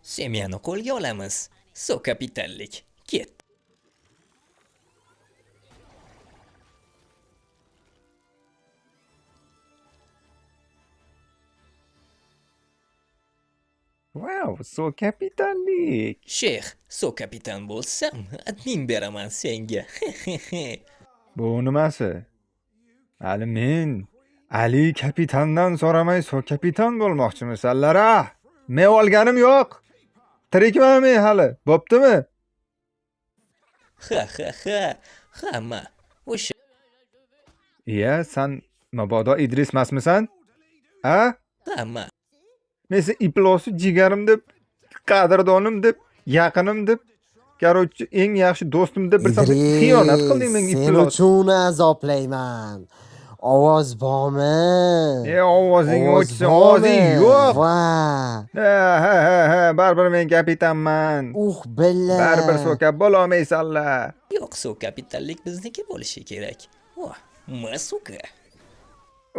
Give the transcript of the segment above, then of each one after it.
Semyani qo'lga olamiz. So kapitallik. Ket. Wow, so kapitallik. Sheyx, so kapitan bo'lsam, admin beraman senga. Bu nimasi? Hali men Ali kapitandan so'ramay so kapitan bo'lmoqchimisanlar? Men olganim yo'q. Tirikman men hali. Bo'ptimi? Ha. Hamma. O'sha Iya, sen mabodo Idris emasmisan? Ha? hamma. Men seni iplosi jigarim deb, qadrdonim deb, yaqinim deb, короче, eng yaxshi do'stim deb bilsam xiyonat qilding menga sen iplos. uchun azoblayman. Ovoz bormi? Ovozing o'chsin, ovozing yo'q. Va Ha, baribir men kapitanman. billa. Baribir so'ka bo'lolmaysanlar. Yo'q, so kapitallik bizniki bo'lishi kerak. Oh, masuka.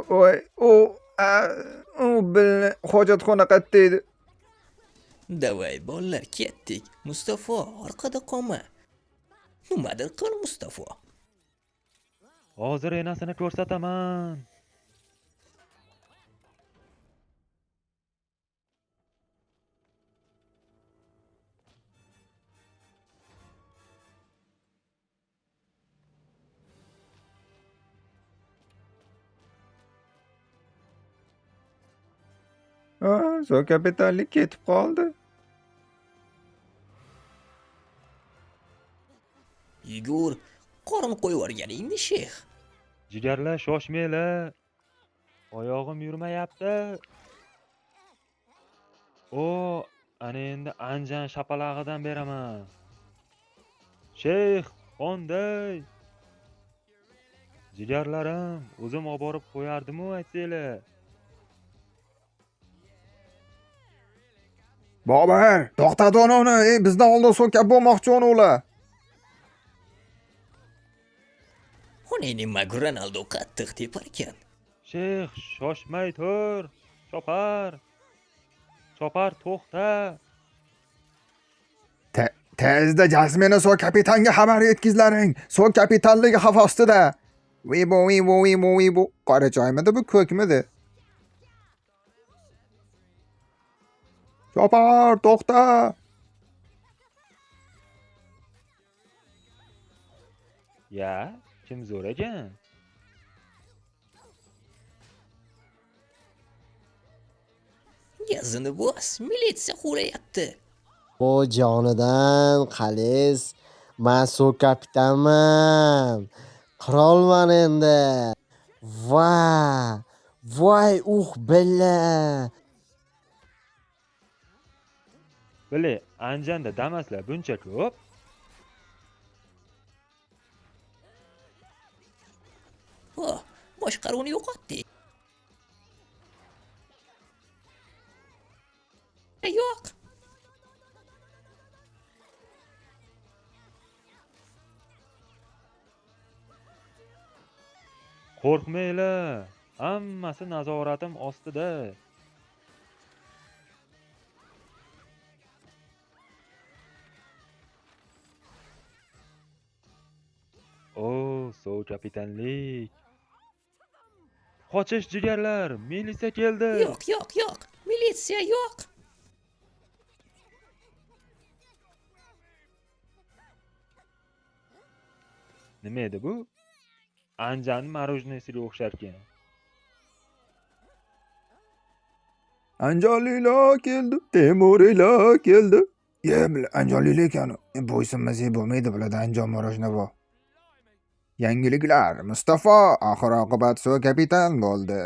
Voy, u bilni hojatxona qayerda edi? Davay bolalar, ketdik. Mustafo, orqada qolma. Nimadir qil, Mustafo. Hozir enasini ko'rsataman. So kapitanlik ketib qoldi. Yugur, qorin qo'yib yuborganingni, sheyx. Jigarlar shoshmanglar. Oyog'im yurmayapti. Ana endi anjan shapalag'idan beraman. Sheyx, qonday. Jigarlarim, o'zim olib borib qo'yardim-ku aytsanglar. Bobar, to'xtat uni. Bizdan oldin so'ka bo'lmoqchi ular. Ona nima Ronaldo qattiq tepar ekan. Sheyx, shoshmay tur. Chopar. Chopar, to'xta. Tezda Jasmini so kapitanga xabar yetkizlaring. So kapitanligi xavf ostida. Vibo. Qora choymidi bu, ko'kmidi? Chopar, to'xta. Ya, kim zo'r ekan? Gazini bos, militsiya xo'rayapti. O jonidan qalis. Men so kapitanman. Qirolman endi. Voy, billa. Bile, Anjanda Damaslar buncha ko'p. Oh, boshqaruvni yo'qotdik. Yo'q. Qo'rqmanglar. Hammasi nazoratim ostida. So kapitanlik. Qochish jigarlar, militsiya keldi. Yo'q. Militsiya yo'q. Nima edi bu? Anjan marojnesiga o'xshar ekan. Anjonlilar keldi, Temuriylar keldi. Anjonlilar ekan. Bo'ysunmasak bo'lmaydi, bularda Anjon marojna bor. Yangiliklar. Mustafo oxir oqibat so kapitan bo'ldi.